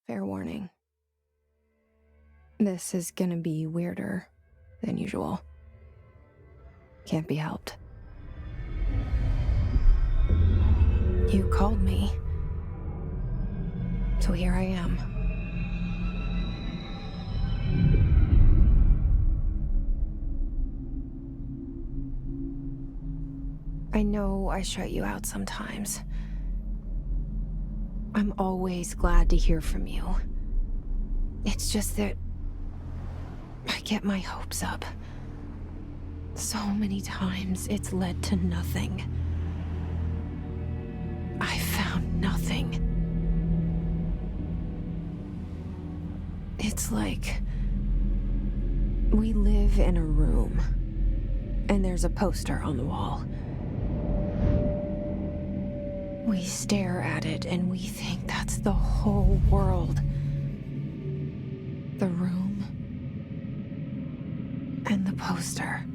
Fair warning. This is gonna be weirder than usual. Can't be helped. You called me. So here I am. I know I shut you out sometimes. I'm always glad to hear from you. It's just that I get my hopes up. So many times it's led to nothing. I found nothing. It's like we live in a room, and there's a poster on the wall. We stare at it and we think that's the whole world. The room and the poster.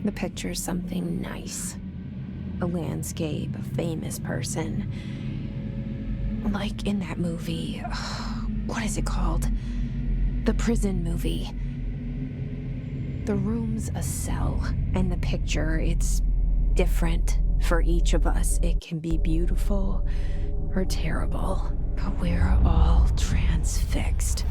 The picture's something nice. A landscape, a famous person. Like in that movie, what is it called? The prison movie. The room's a cell, and the picture, it's different for each of us. It can be beautiful or terrible, but we're all transfixed.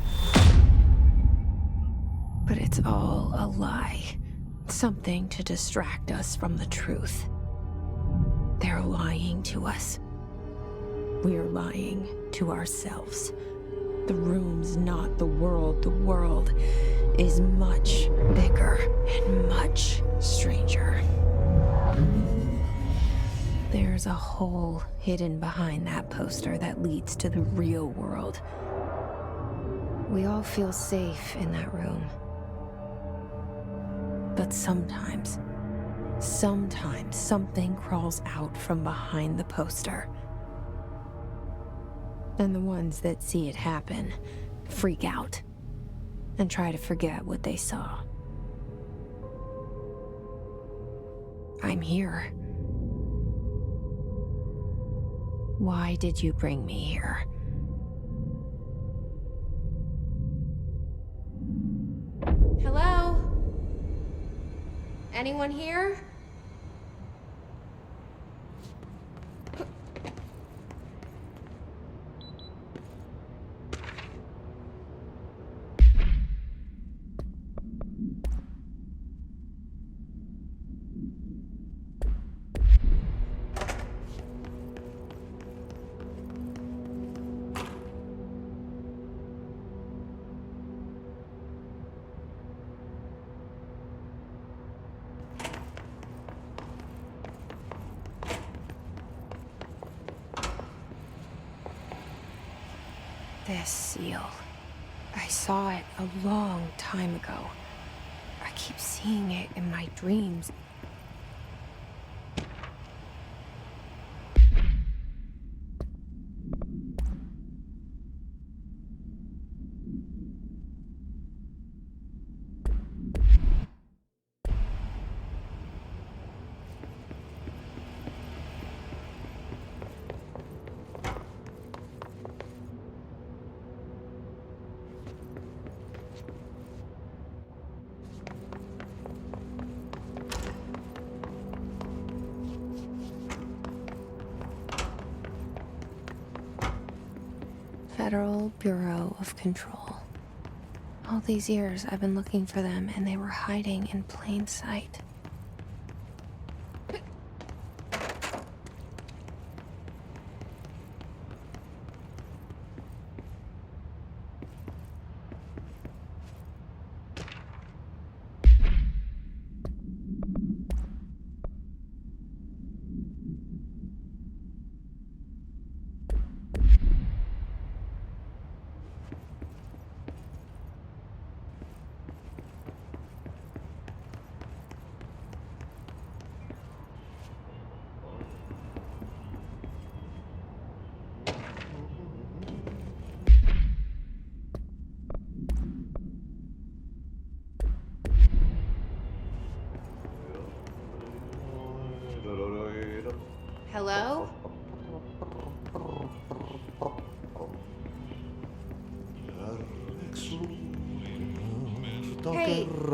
But it's all a lie. Something to distract us from the truth. They're lying to us. We're lying to ourselves. The room's not the world. The world is much bigger and much stranger. There's a hole hidden behind that poster that leads to the real world. We all feel safe in that room. But sometimes something crawls out from behind the poster. And the ones that see it happen freak out and try to forget what they saw. I'm here. Why did you bring me here? Hello? Anyone here? This seal. I saw it a long time ago. I keep seeing it in my dreams. Federal Bureau of Control. All these years I've been looking for them, and they were hiding in plain sight.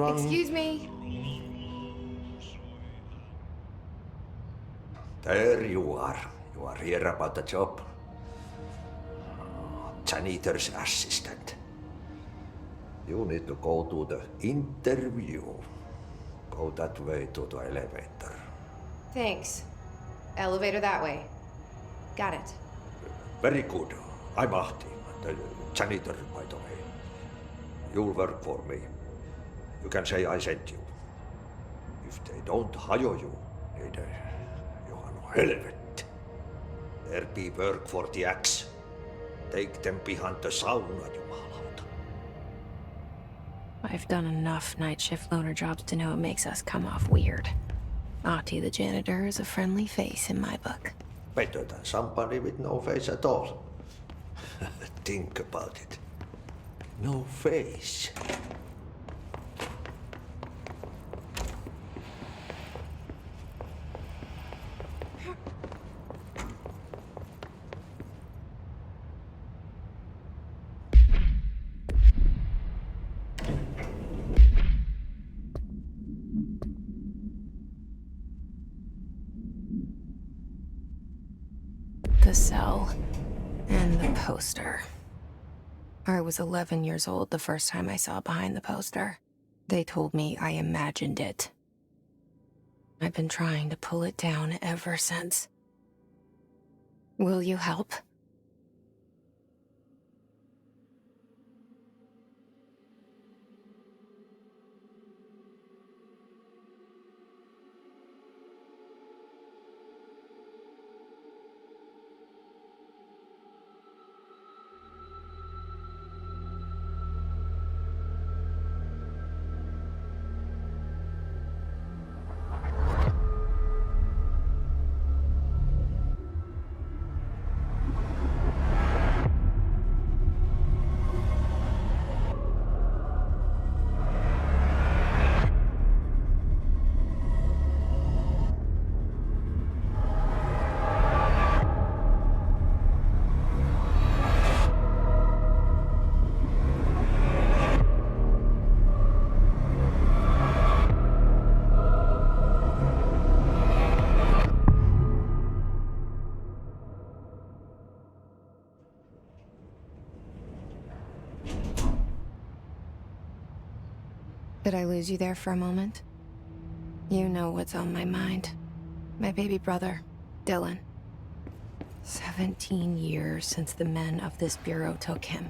Excuse me. There you are. You are here about the job. Janitor's assistant. You need to go to the interview. Go that way to the elevator. Thanks. Elevator that way. Got it. Very good. I'm Ahti, the janitor, by the way. You'll work for me. You can say I sent you. If they don't hire you, niin Johan helvet. There be work for the axe. Take them behind the sauna, jumalauta. I've done enough night shift loner jobs to know it makes us come off weird. Ahti the janitor is a friendly face in my book. Better than somebody with no face at all. Think about it. No face. The cell and the poster. I was 11 years old the first time I saw behind the poster. They told me I imagined it. I've been trying to pull it down ever since. Will you help? Did I lose you there for a moment? You know what's on my mind. My baby brother, Dylan. 17 years since the men of this bureau took him.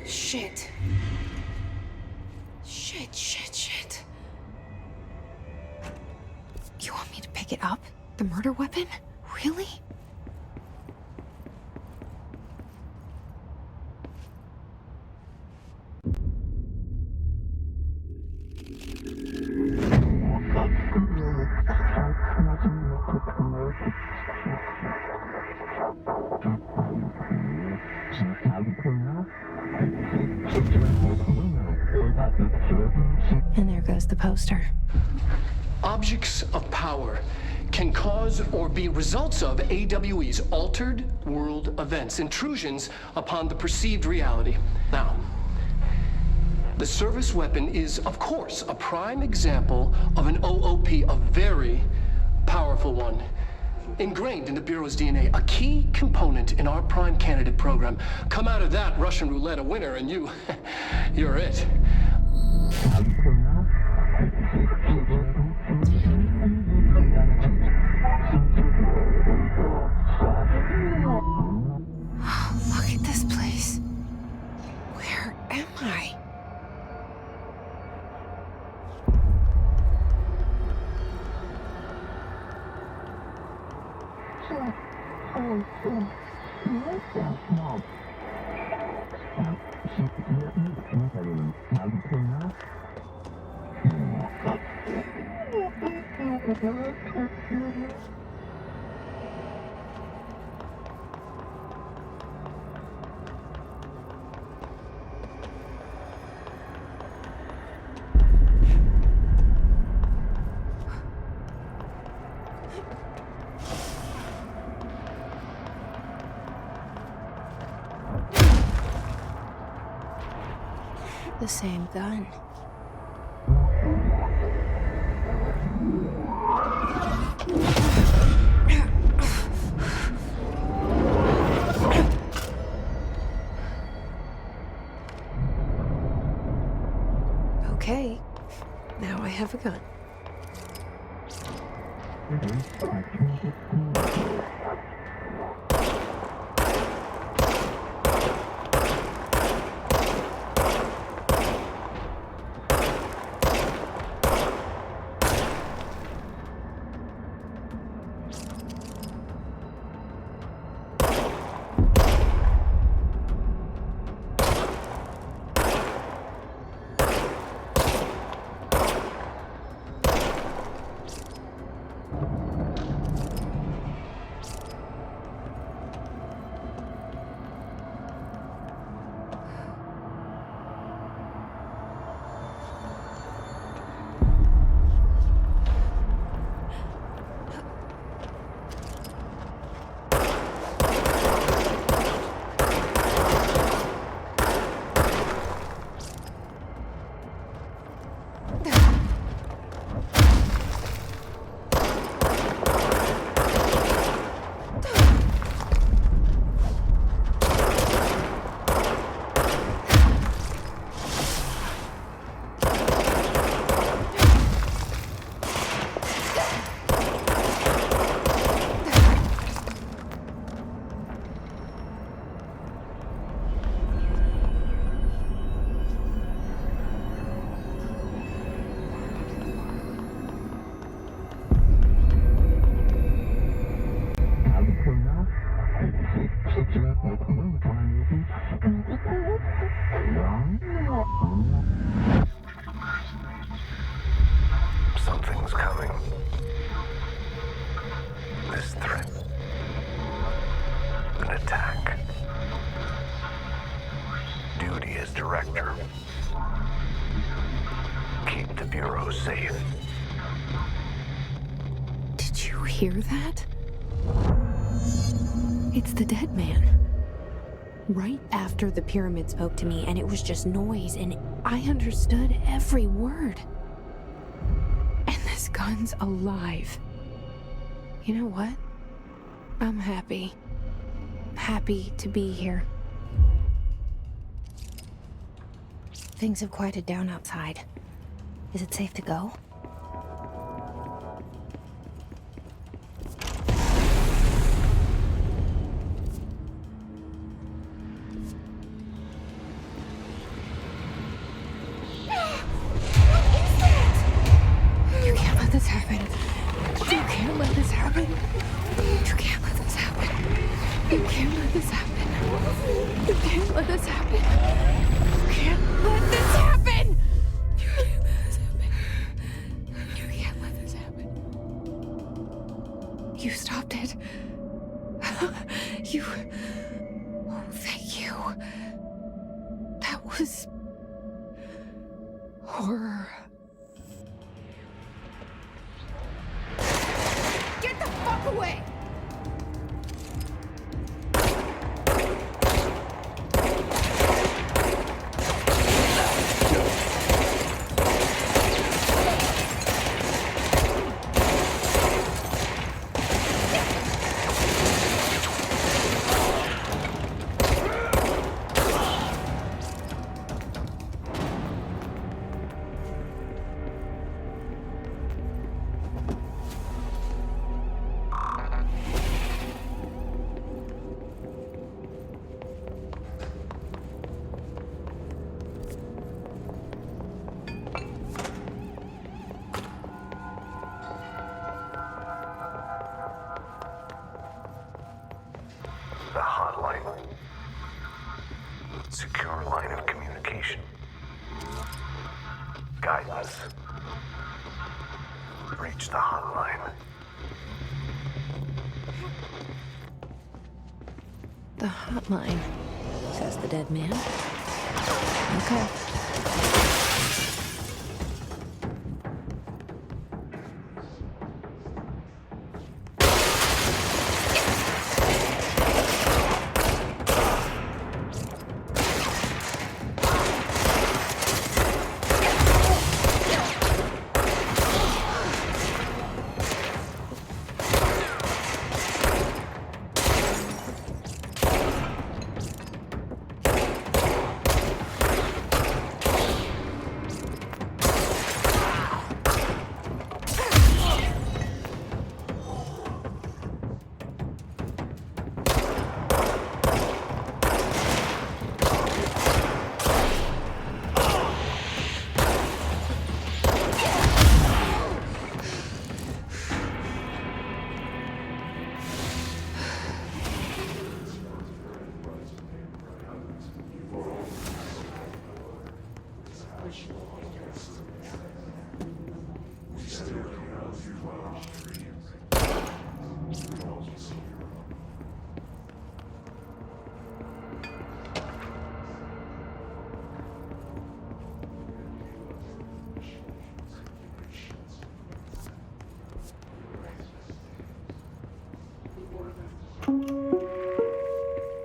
Shit. Shit. You want me to pick it up? The murder weapon? Really? And there goes the poster. Objects of power can cause or be results of AWE's altered world events, intrusions upon the perceived reality. Now, the service weapon is, of course, a prime example of an OOP, a very powerful one. Ingrained in the Bureau's DNA, a key component in our prime candidate program. Come out of that Russian roulette a winner, and you're it. Look at this place. Where am I? The same gun. Okay, now I have a gun. Something's coming. This threat. An attack. Duty as director. Keep the Bureau safe. Did you hear that? It's the dead man. Right after the pyramid spoke to me, and it was just noise, and I understood every word. And this gun's alive. You know what? I'm happy. Happy to be here. Things have quieted down outside. Is it safe to go? You can't let this happen. You can't let this happen. You can't let this happen. You can't let this happen. You can't let this happen. You can't let this happen. You can't let this happen. You can't let this happen. You stopped it. You... Oh, thank you. That was... horror. Get the fuck away! guidance. Reach the hotline. The hotline, says the dead man. Okay.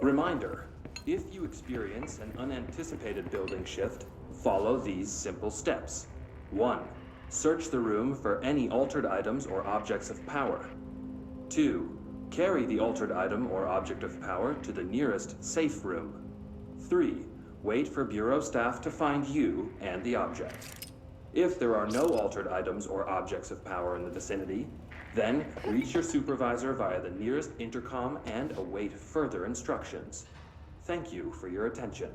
Reminder, if you experience an unanticipated building shift, follow these simple steps. 1. Search the room for any altered items or objects of power. 2. Carry the altered item or object of power to the nearest safe room. 3. Wait for Bureau staff to find you and the object. If there are no altered items or objects of power in the vicinity, then reach your supervisor via the nearest intercom and await further instructions. Thank you for your attention.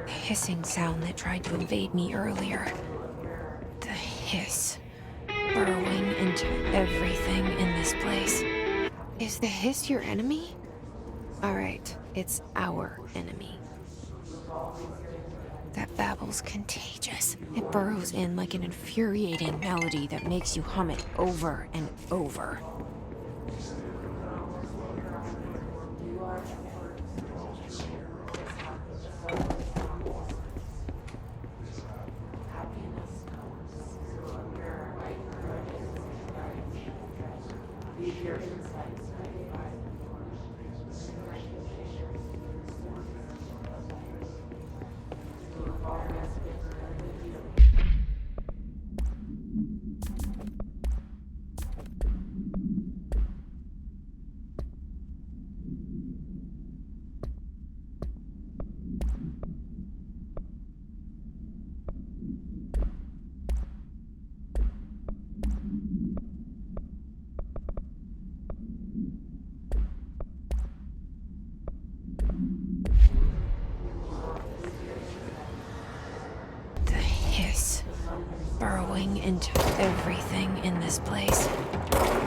Hissing sound that tried to invade me earlier. The hiss. Burrowing into everything in this place. Is the hiss your enemy? Alright, it's our enemy. That babble's contagious. It burrows in like an infuriating melody that makes you hum it over and over. Burrowing into everything in this place.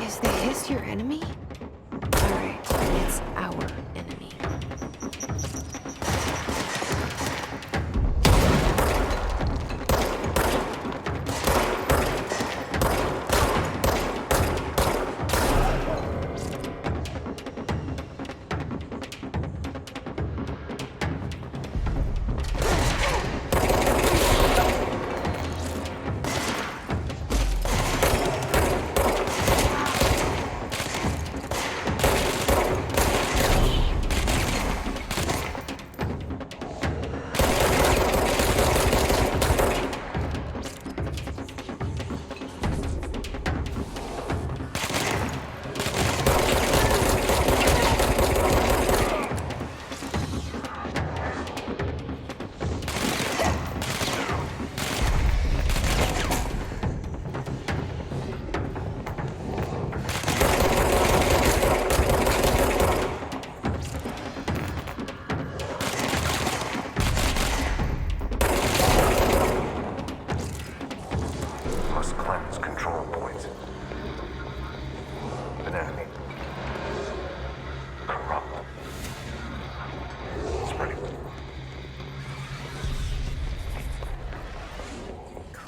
Is the hiss your enemy? Alright, it's our enemy.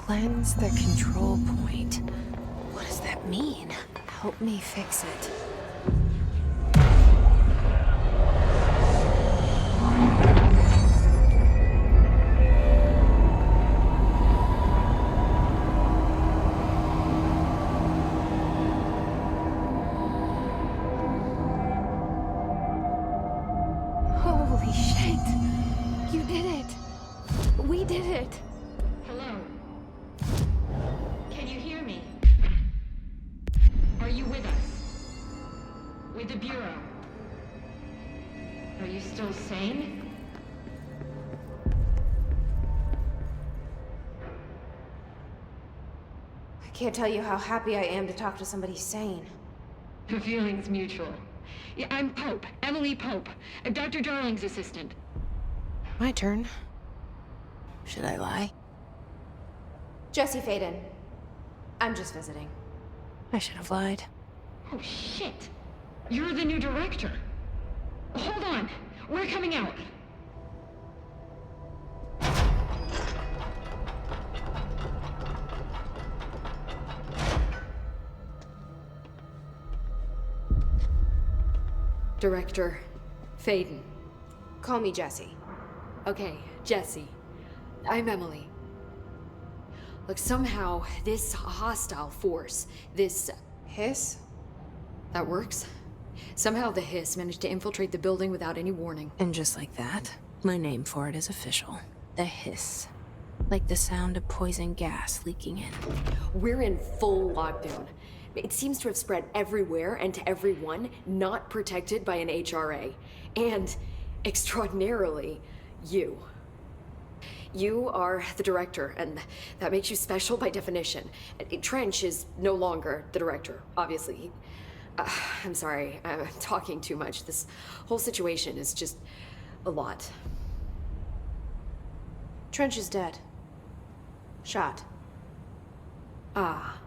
Cleanse the control point. What does that mean? Help me fix it. Holy shit! You did it! We did it! Hello? Can you hear me? Are you with us? With the Bureau? Are you still sane? I can't tell you how happy I am to talk to somebody sane. The feeling's mutual. Yeah, I'm Pope. Emily Pope. Dr. Darling's assistant. My turn. Should I lie? Jesse Fadens. I'm just visiting. I should have lied. Oh, shit. You're the new director. Hold on. We're coming out. Director Fadens. Call me Jesse. Okay, Jesse. I'm Emily. Look, somehow this hostile force, this... Hiss? that works? Somehow the hiss managed to infiltrate the building without any warning. And just like that, my name for it is official. The hiss. Like the sound of poison gas leaking in. We're in full lockdown. It seems to have spread everywhere and to everyone not protected by an HRA. And, extraordinarily, you. You are the director, and that makes you special by definition. Trench is no longer the director, obviously. I'm sorry, I'm talking too much. This whole situation is just a lot. Trench is dead. Shot. Ah.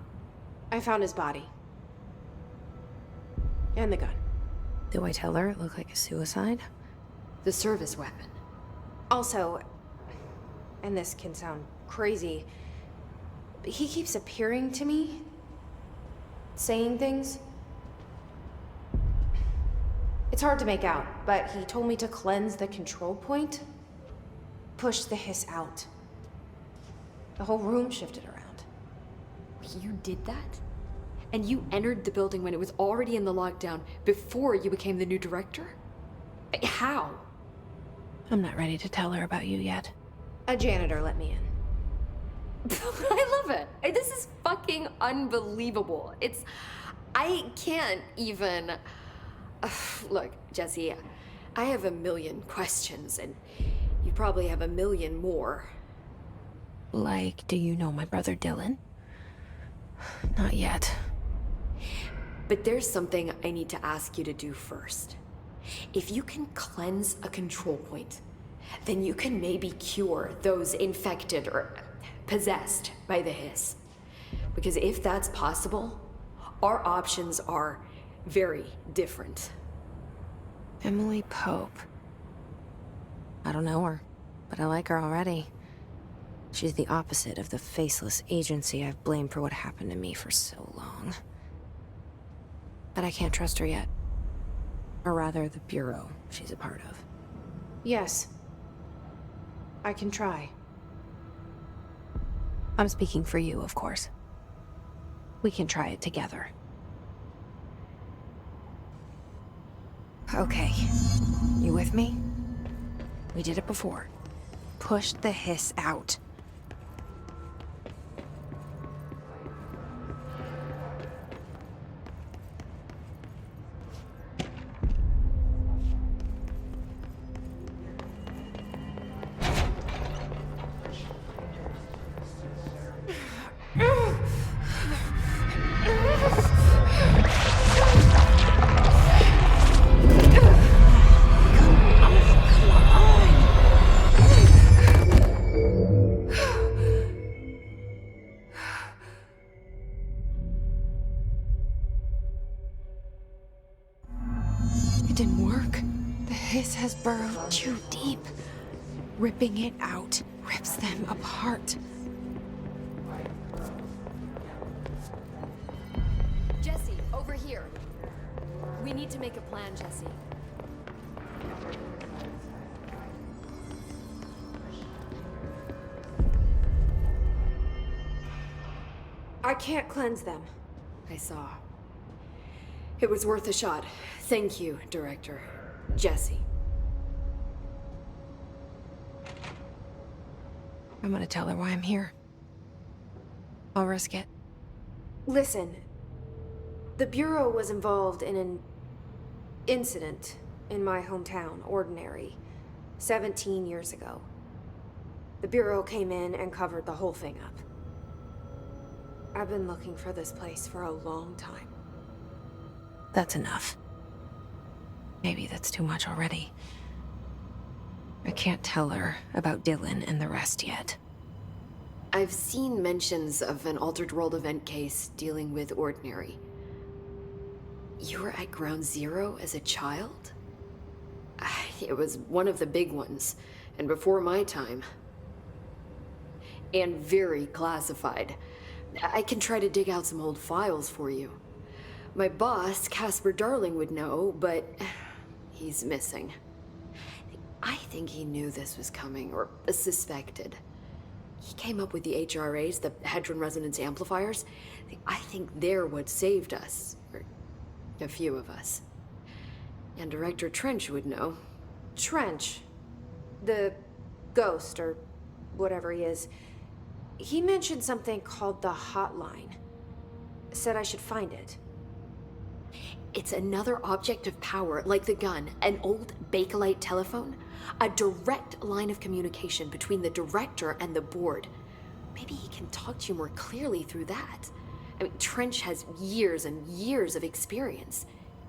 I found his body. And the gun. Do I tell her it looked like a suicide? The service weapon. Also, and this can sound crazy, but he keeps appearing to me, saying things. It's hard to make out, but he told me to cleanse the control point, push the hiss out. The whole room shifted around. You did that? And you entered the building when it was already in the lockdown before you became the new director? How? I'm not ready to tell her about you yet. A janitor let me in. I love it. This is fucking unbelievable. I can't even... Look, Jesse, I have a million questions, and you probably have a million more. Like, do you know my brother Dylan? Not yet. But there's something I need to ask you to do first. If you can cleanse a control point, then you can maybe cure those infected or possessed by the hiss. Because if that's possible, our options are very different. Emily Pope. I don't know her, but I like her already. She's the opposite of the faceless agency I've blamed for what happened to me for so long. But I can't trust her yet. Or rather, the Bureau she's a part of. Yes. I can try. I'm speaking for you, of course. We can try it together. Okay. You with me? We did it before. Push the hiss out. It didn't work. The hiss has burrowed too deep. Ripping it out rips them apart. here. We need to make a plan, Jesse. I can't cleanse them. I saw. It was worth a shot. Thank you, Director. Jesse. I'm gonna tell her why I'm here. I'll risk it. Listen, the Bureau was involved in an incident in my hometown, Ordinary, 17 years ago. The Bureau came in and covered the whole thing up. I've been looking for this place for a long time. That's enough. Maybe that's too much already. I can't tell her about Dylan and the rest yet. I've seen mentions of an Altered World event case dealing with Ordinary. You were at Ground Zero as a child? It was one of the big ones, and before my time. And very classified. I can try to dig out some old files for you. My boss, Casper Darling, would know, but he's missing. I think he knew this was coming, or suspected. He came up with the HRAs, the Hadron Resonance Amplifiers. I think they're what saved us, or a few of us. And Director Trench would know. Trench, the ghost, or whatever he is, he mentioned something called the hotline. Said I should find it. It's another object of power, like the gun, an old Bakelite telephone. A direct line of communication between the director and the board. Maybe he can talk to you more clearly through that. I mean, Trench has years and years of experience.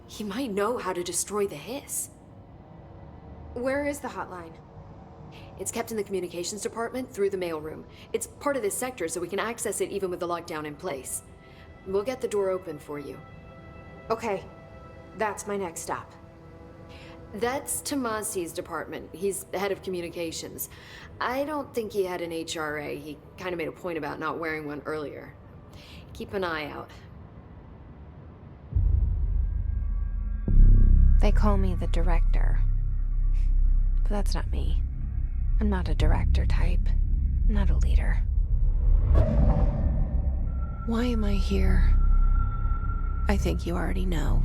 He might know how to destroy the hiss. Where is the hotline? It's kept in the communications department through the mailroom. It's part of this sector, so we can access it even with the lockdown in place. We'll get the door open for you. Okay, that's my next stop. That's Tomasi's department. He's the head of communications. I don't think he had an HRA. He kind of made a point about not wearing one earlier. Keep an eye out. They call me the director. But that's not me. I'm not a director type. I'm not a leader. Why am I here? I think you already know.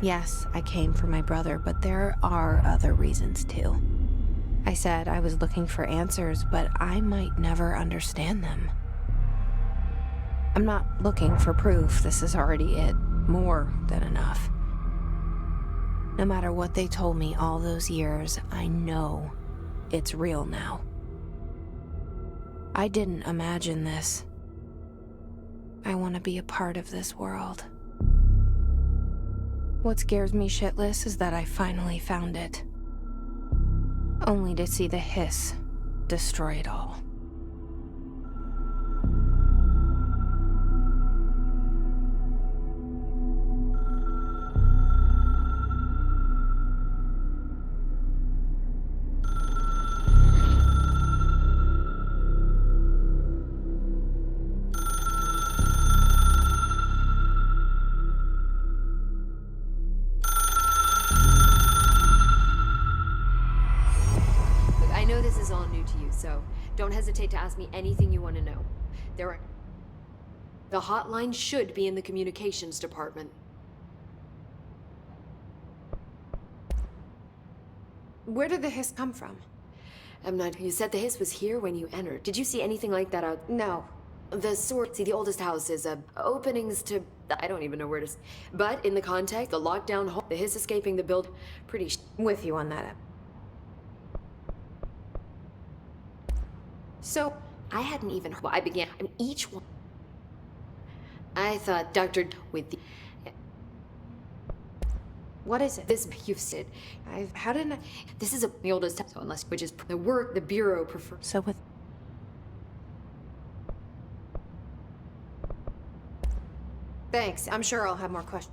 Yes, I came for my brother, but there are other reasons too. I said I was looking for answers, but I might never understand them. I'm not looking for proof. This is already it. More than enough. No matter what they told me all those years, I know it's real now. I didn't imagine this. I want to be a part of this world. What scares me shitless is that I finally found it. Only to see the hiss destroy it all. So don't hesitate to ask me anything you want to know. The hotline should be in the communications department. Where did the hiss come from? You said the hiss was here when you entered. Did you see anything like that out? No. The the oldest house is openings to, I don't even know where to, but in the context, the lockdown hole, the hiss escaping the build, pretty with you on that. So, I hadn't even, I began, each one. I thought Dr. with the... What is it? This, you've said, how didn't I... This is the oldest, so unless, which is the work the Bureau prefers. So with... Thanks, I'm sure I'll have more questions.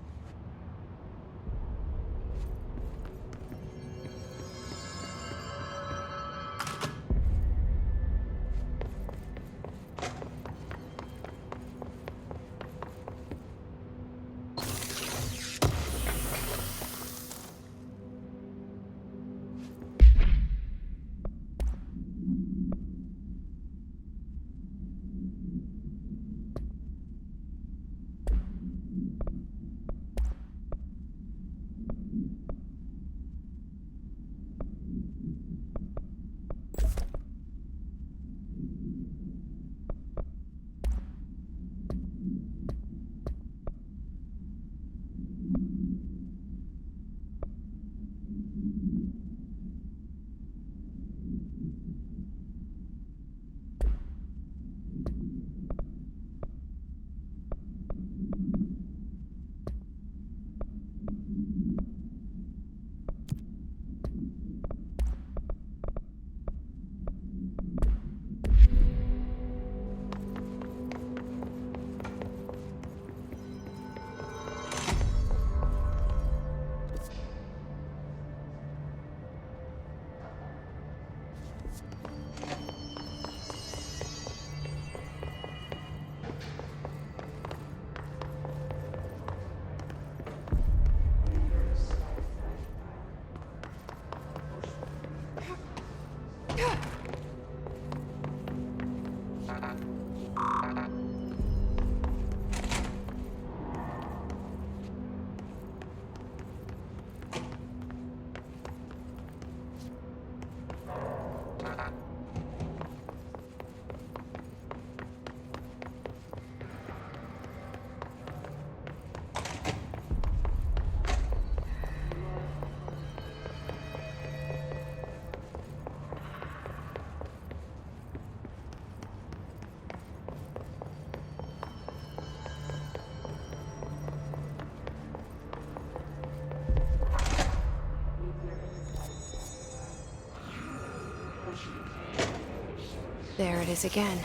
There it is again.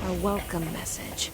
A welcome message.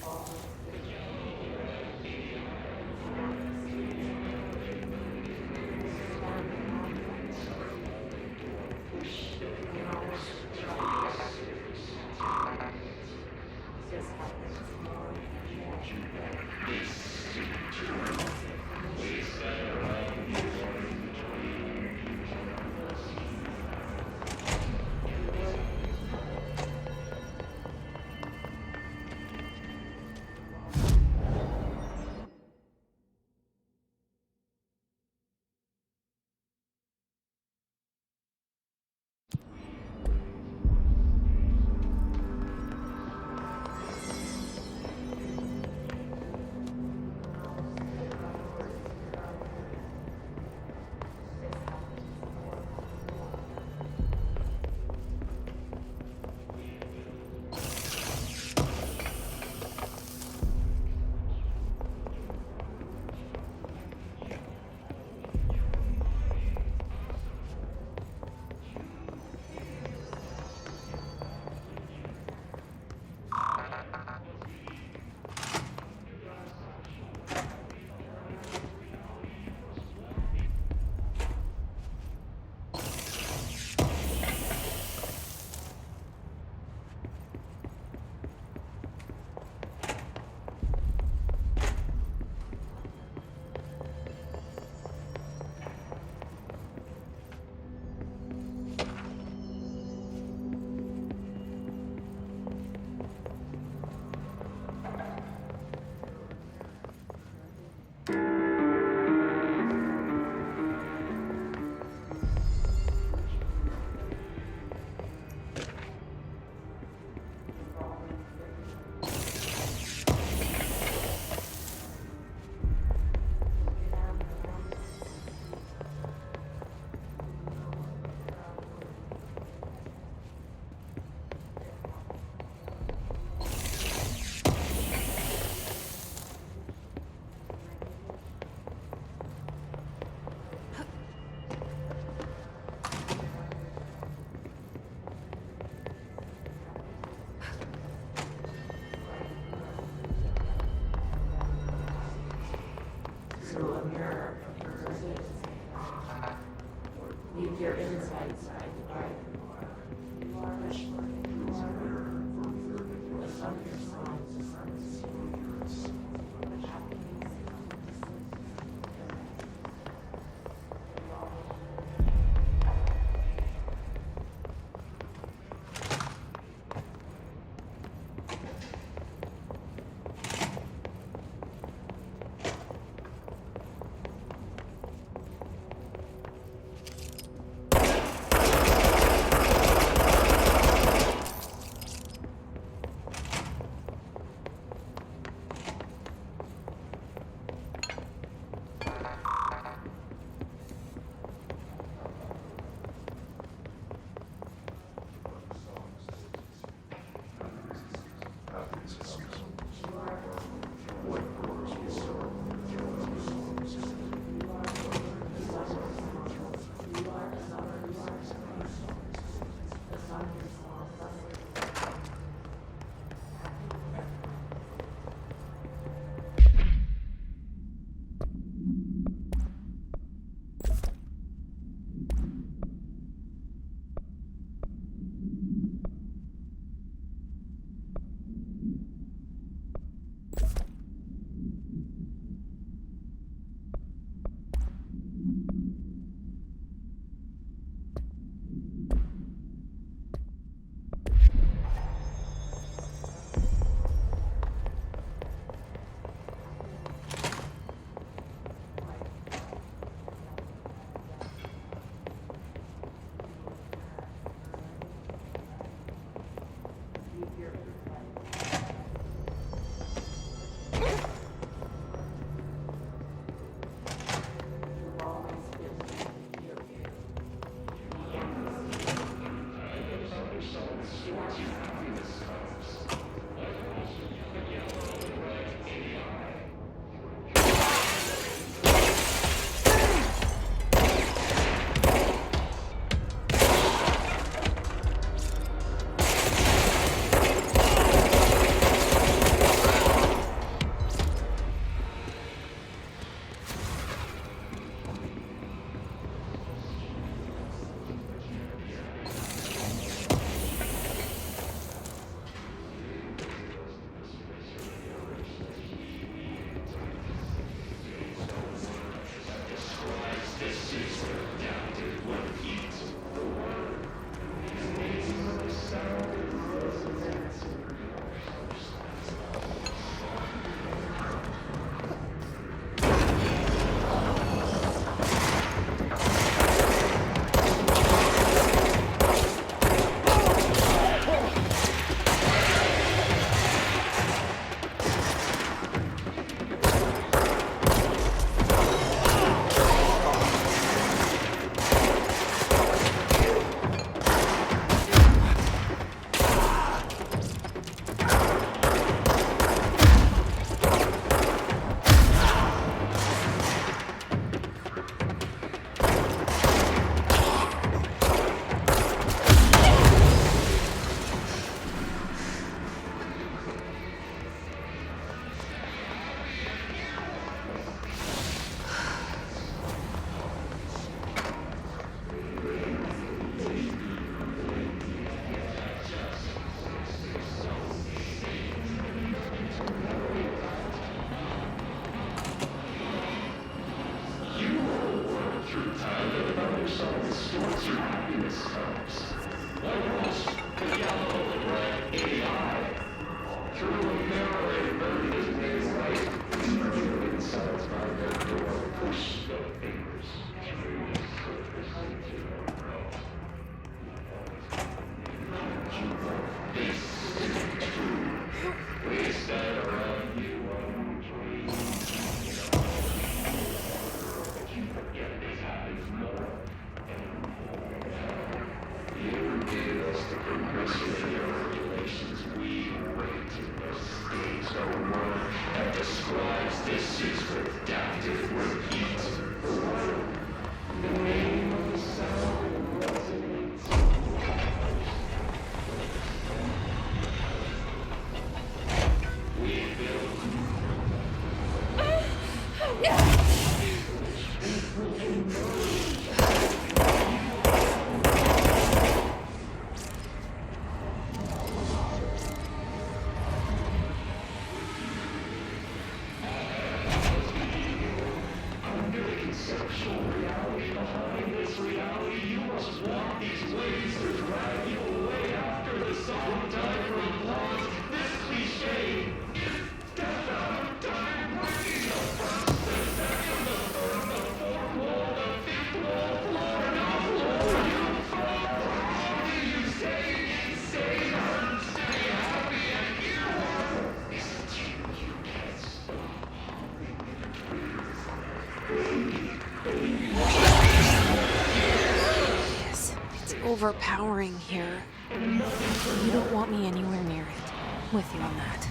overpowering here. You don't want me anywhere near it. With you on that.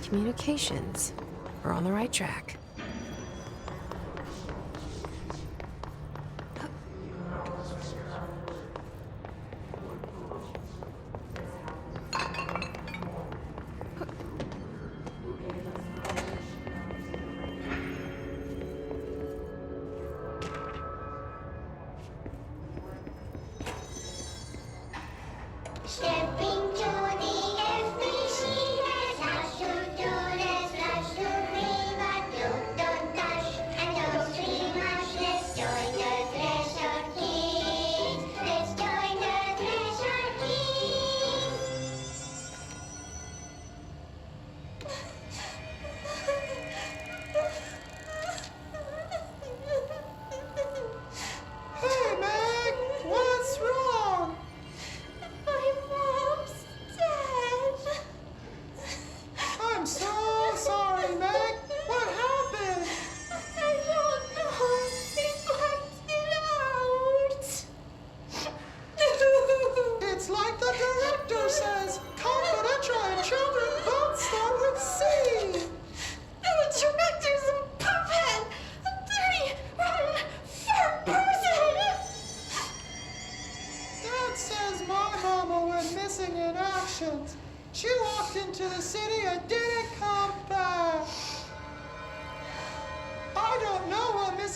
Communications. We're on the right track.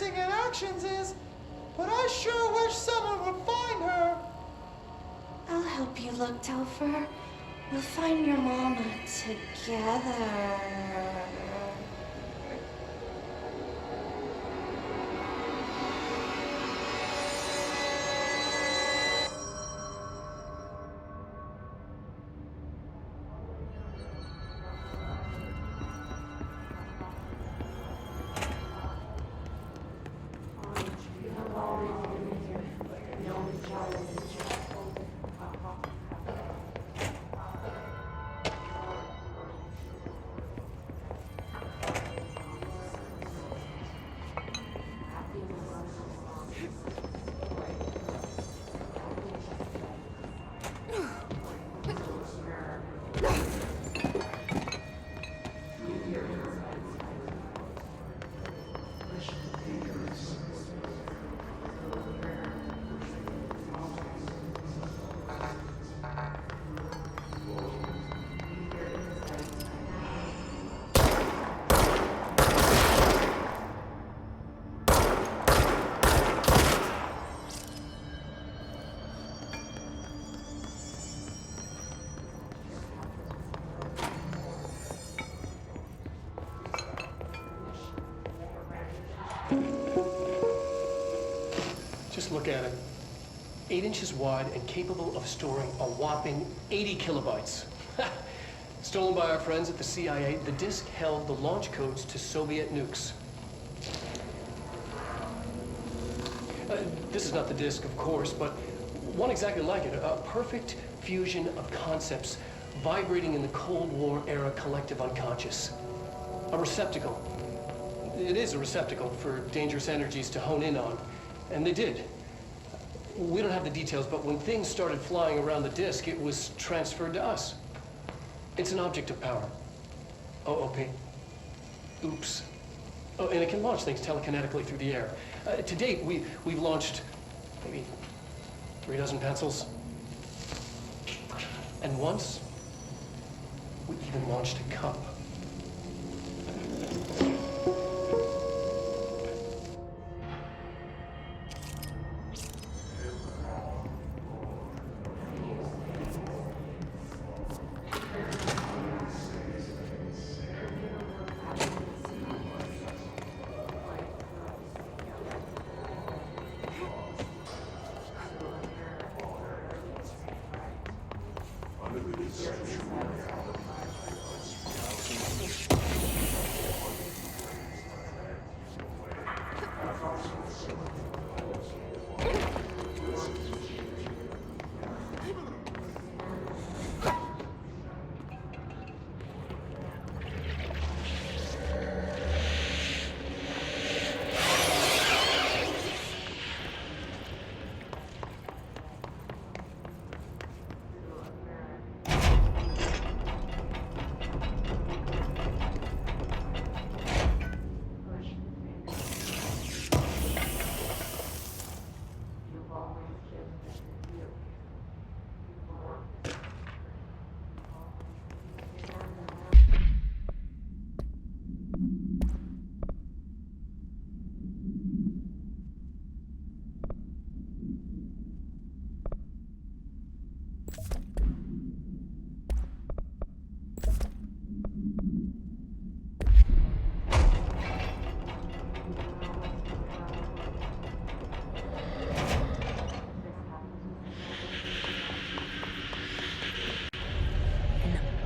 missing in actions is, but I sure wish someone would find her. I'll help you look, Telfer. We'll find your mama together. Just look at it. 8 inches wide and capable of storing a whopping 80 kilobytes. Stolen by our friends at the CIA, the disk held the launch codes to Soviet nukes. This is not the disk, of course, but one exactly like it. A perfect fusion of concepts vibrating in the Cold War era collective unconscious. A receptacle. It is a receptacle for dangerous energies to hone in on. And they did. We don't have the details, but when things started flying around the disk, it was transferred to us. It's an object of power. OOP. Oops. Oh, and it can launch things telekinetically through the air. To date, we've launched maybe 3 dozen pencils. And once, we even launched a cup.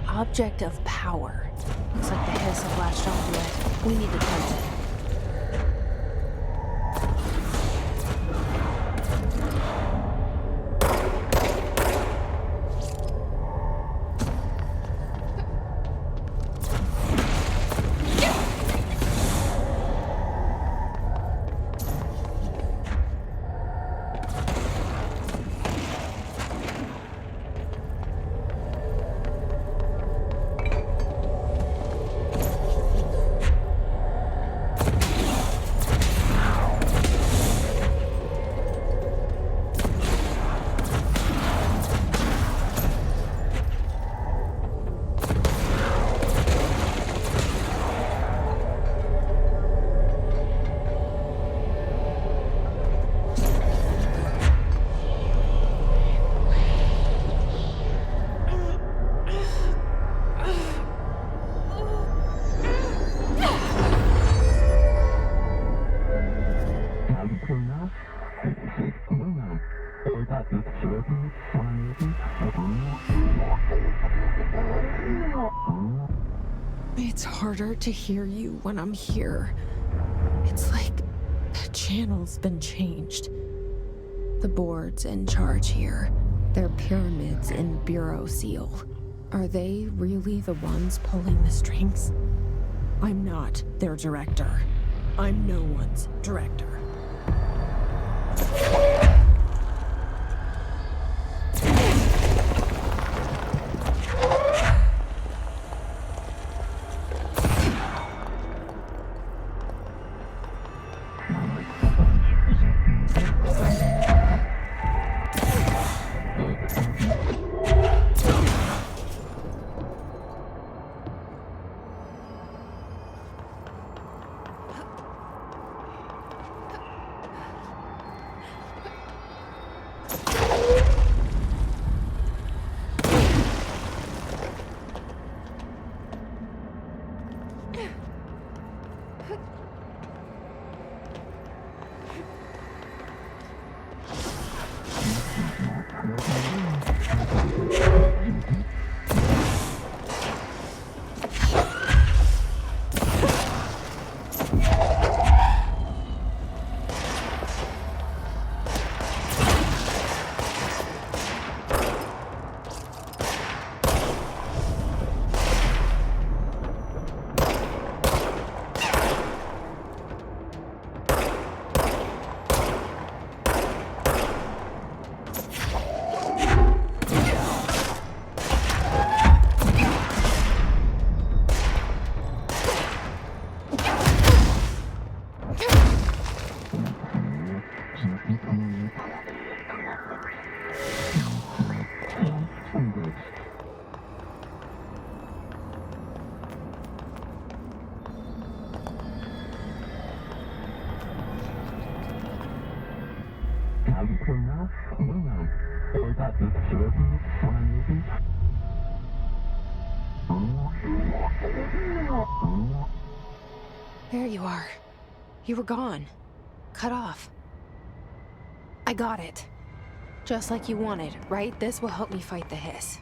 Object of power. Looks like the hiss have latched onto it. We need to touch it. harder to hear you when I'm here. It's like the channel's been changed. The board's in charge here. They're pyramids in Bureau Seal. Are they really the ones pulling the strings? I'm not their director. I'm no one's director. There you are. You were gone. Cut off. I got it. Just like you wanted, right? This will help me fight the hiss.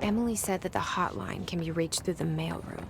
Emily said that the hotline can be reached through the mailroom.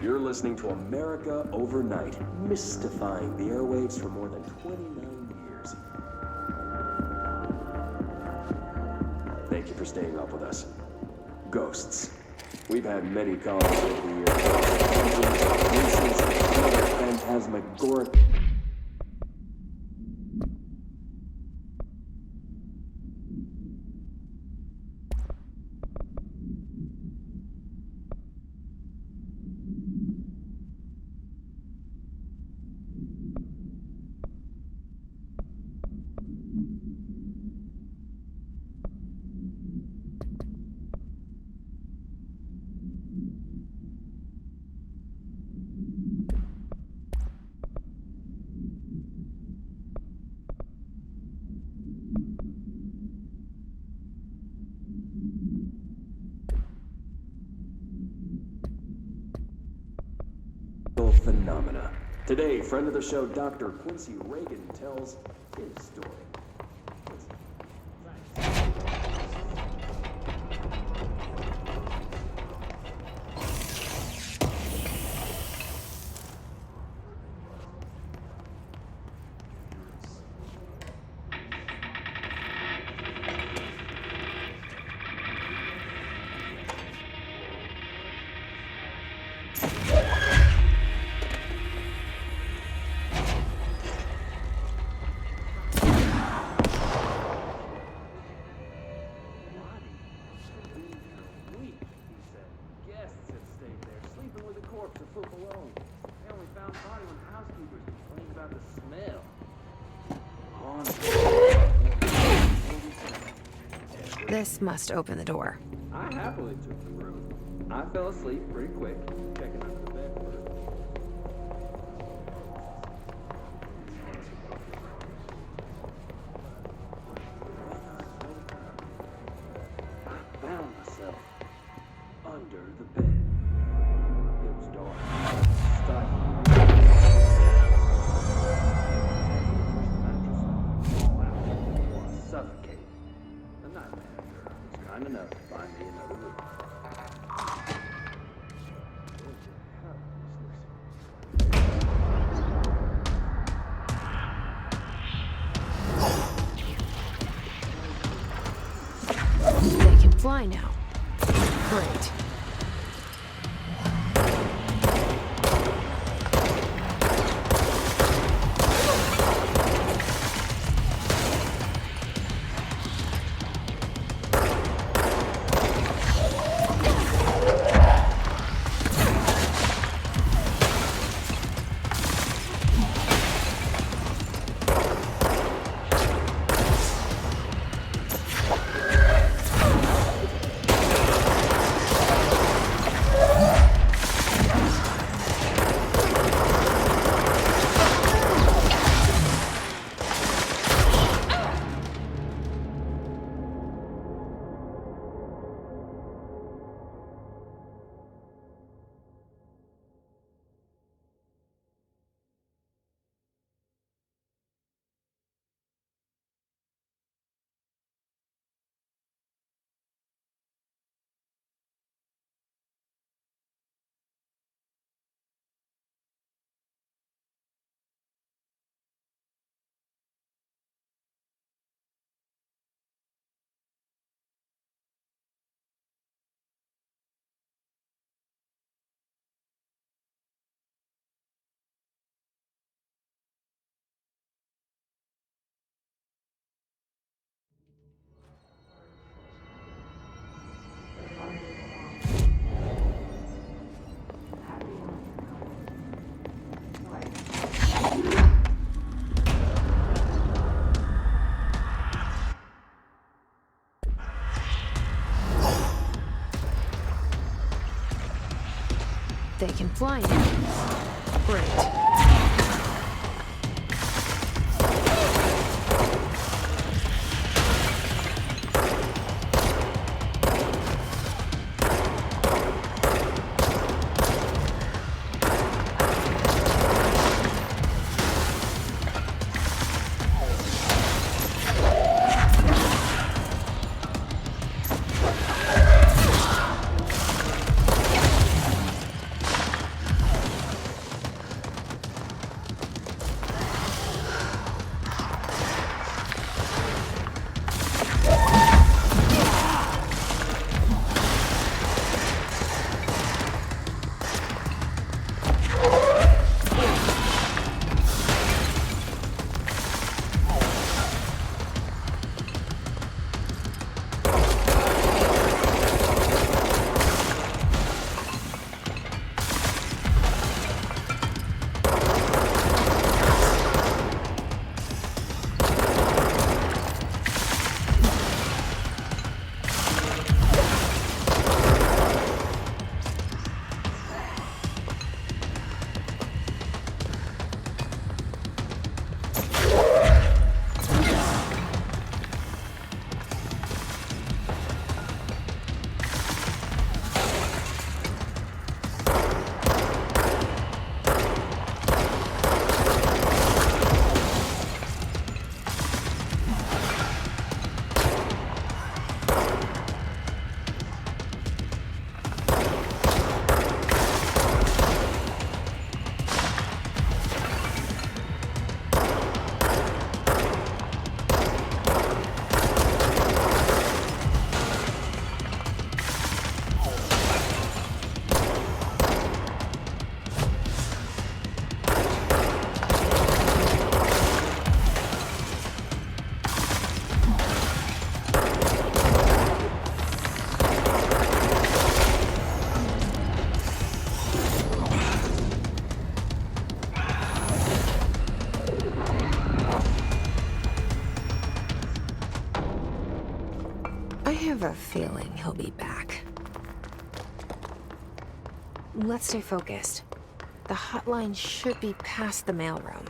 You're listening to America Overnight, mystifying the airwaves for more than 29 years. Thank you for staying up with us. Ghosts. We've had many calls over the years. Legends, another phantasmagoric... phenomena. Today, friend of the show, Dr. Quincy Reagan tells his story. This must open the door. I happily took the room. I fell asleep pretty quick, checking under the bed first. I found myself under the bed. It was dark, stifling. Suffocated. The night manager was kind enough to find me another room. They can fly now. Great. They can fly now. Great. he'll be back. Let's stay focused. The hotline should be past the mailroom.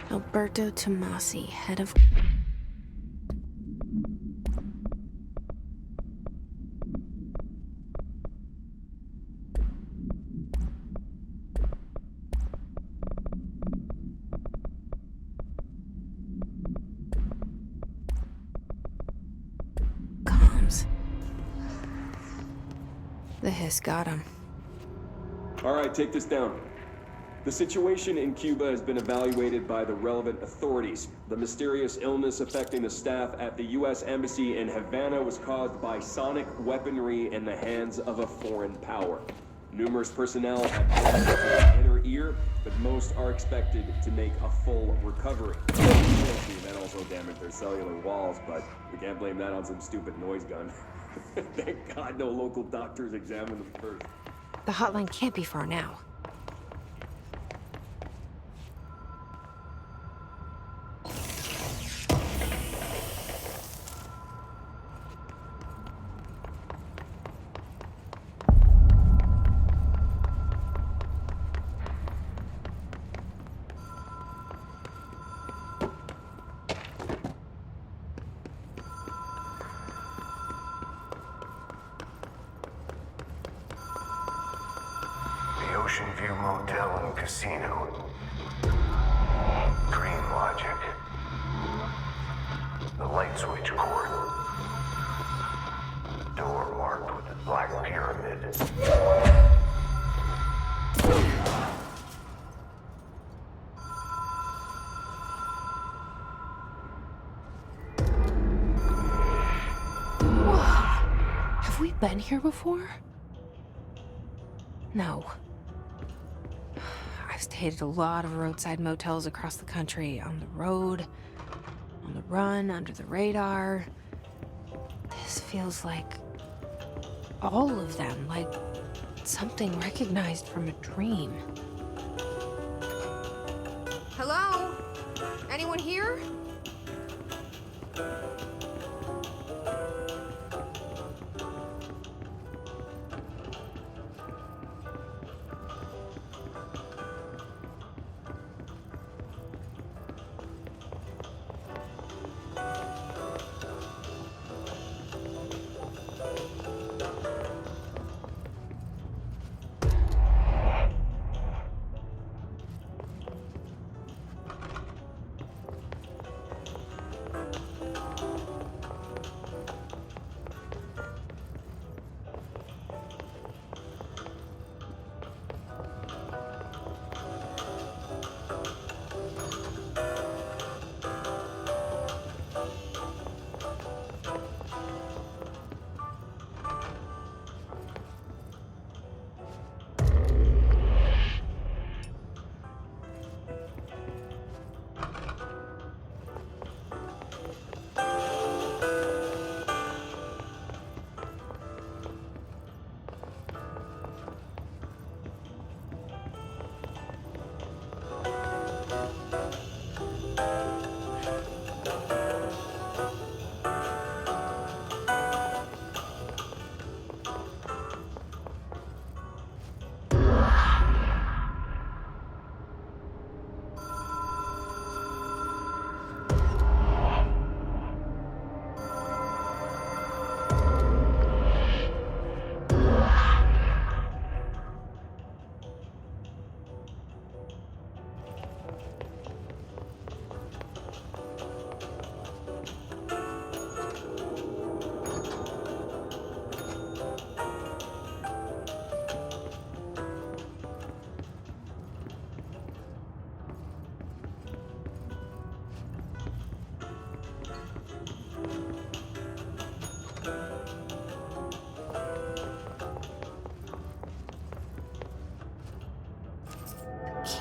Alberto Tomasi, head of... comms. The hiss got him. All right, take this down. The situation in Cuba has been evaluated by the relevant authorities. The mysterious illness affecting the staff at the U.S. Embassy in Havana was caused by sonic weaponry in the hands of a foreign power. Numerous personnel have damage to the inner ear, but most are expected to make a full recovery. The event also damaged their cellular walls, but we can't blame that on some stupid noise gun. Thank God no local doctors examined them first. The hotline can't be far now. Ocean View Motel and Casino. Green logic. The light switch cord. Door marked with the black pyramid. Whoa. Have we been here before? No. I've stayed at a lot of roadside motels across the country, on the road, on the run, under the radar. This feels like all of them, like something recognized from a dream. Hello? Anyone here?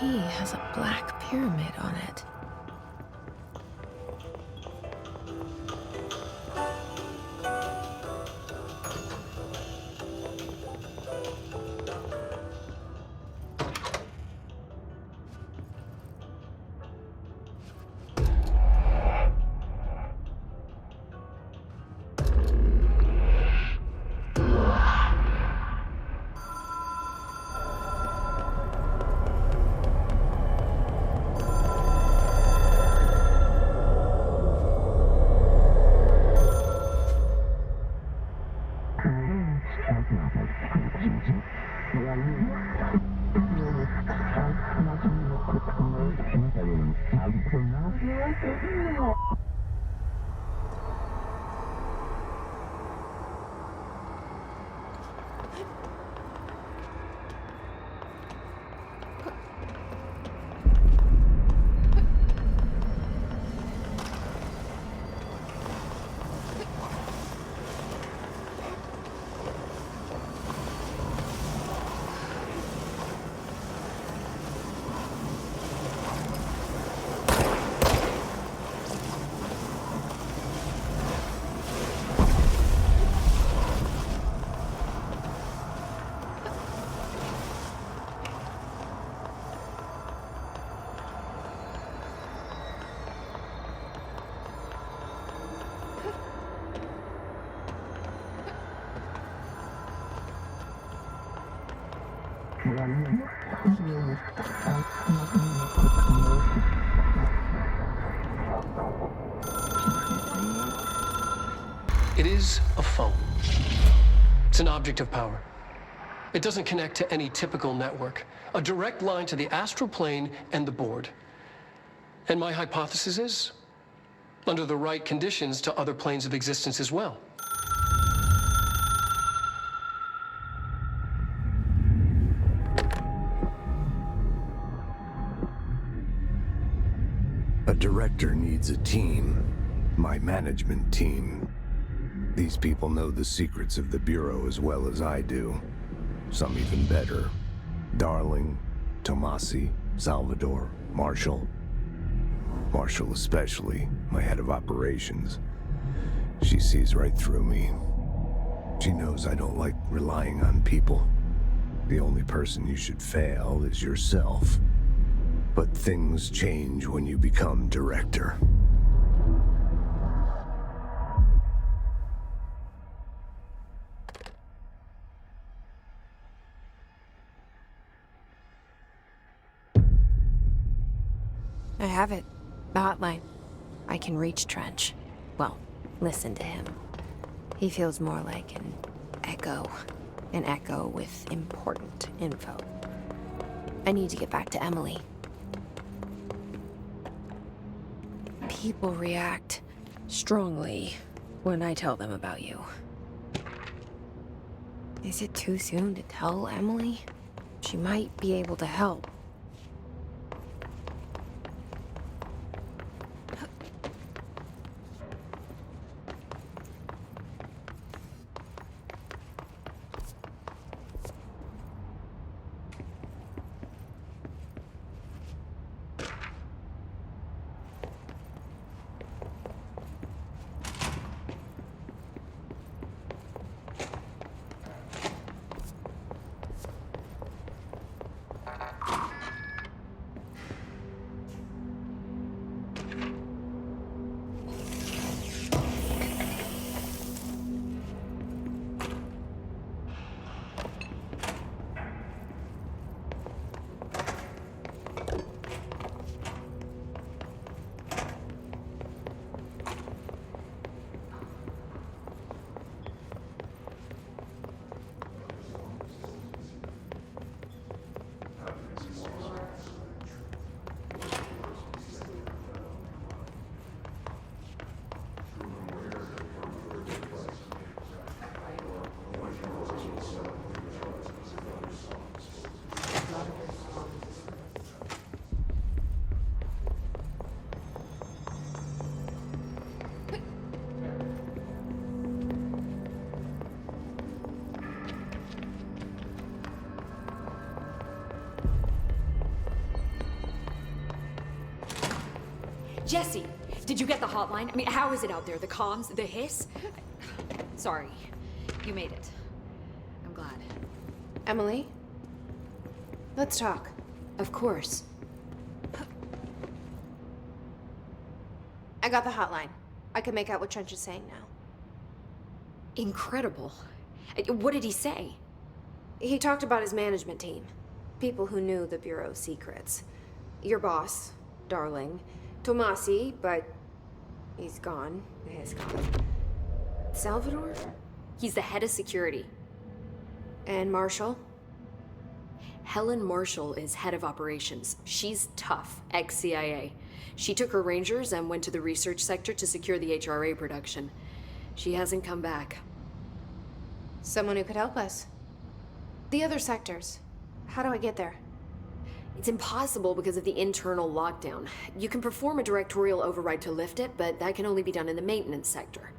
key has a black pyramid on it. It is a phone. It's an object of power. It doesn't connect to any typical network. A direct line to the astral plane and the board. And my hypothesis is, under the right conditions, to other planes of existence as well. A director needs a team. My management team. These people know the secrets of the Bureau as well as I do. Some even better. Darling, Tomasi, Salvador, Marshall. Marshall especially, my head of operations. She sees right through me. She knows I don't like relying on people. The only person you should fail is yourself. But things change when you become director. I have it. The hotline. I can reach Trench. Well, listen to him. He feels more like an echo. An echo with important info. I need to get back to Emily. People react strongly when I tell them about you. Is it too soon to tell Emily? She might be able to help. Jesse, did you get the hotline? I mean, how is it out there? The comms? The hiss? Sorry. You made it. I'm glad. Emily? Let's talk. Of course. I got the hotline. I can make out what Trench is saying now. Incredible. What did he say? He talked about his management team. People who knew the Bureau's secrets. Your boss, Darling. Tomasi, but he's gone. He's gone. Salvador? He's the head of security. And Marshall? Helen Marshall is head of operations. She's tough, ex-CIA. She took her rangers and went to the research sector to secure the HRA production. She hasn't come back. Someone who could help us. The other sectors. How do I get there? It's impossible because of the internal lockdown. You can perform a directorial override to lift it, but that can only be done in the maintenance sector.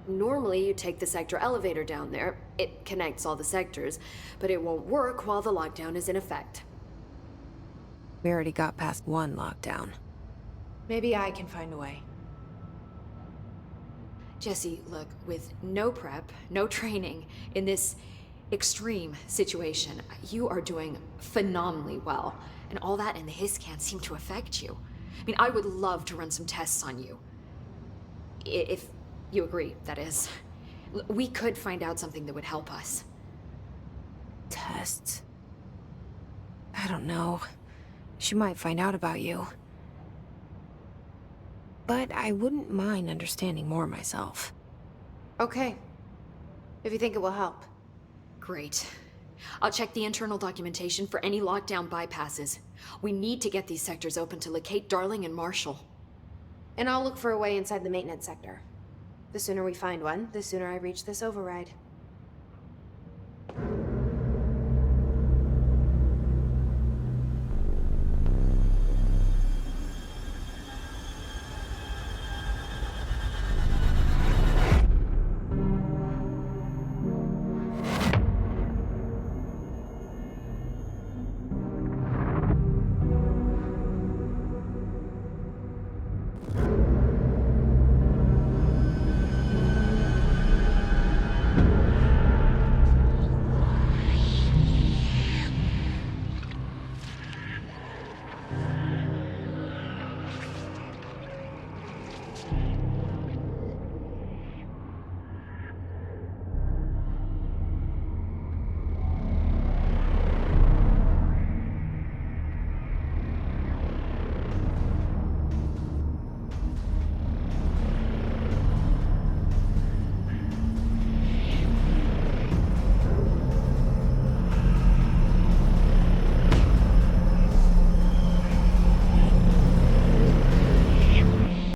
Normally, you take the sector elevator down there. It connects all the sectors, but it won't work while the lockdown is in effect. We already got past one lockdown. Maybe I can find a way. Jesse, look, with no prep, no training, in this extreme situation, you are doing phenomenally well. And all that and the hiss can't seem to affect you. I mean, I would love to run some tests on you. If you agree, that is. We could find out something that would help us. Tests? I don't know. She might find out about you. But I wouldn't mind understanding more myself. Okay. If you think it will help. Great. I'll check the internal documentation for any lockdown bypasses. We need to get these sectors open to locate Darling and Marshall. And I'll look for a way inside the maintenance sector. The sooner we find one, the sooner I reach this override.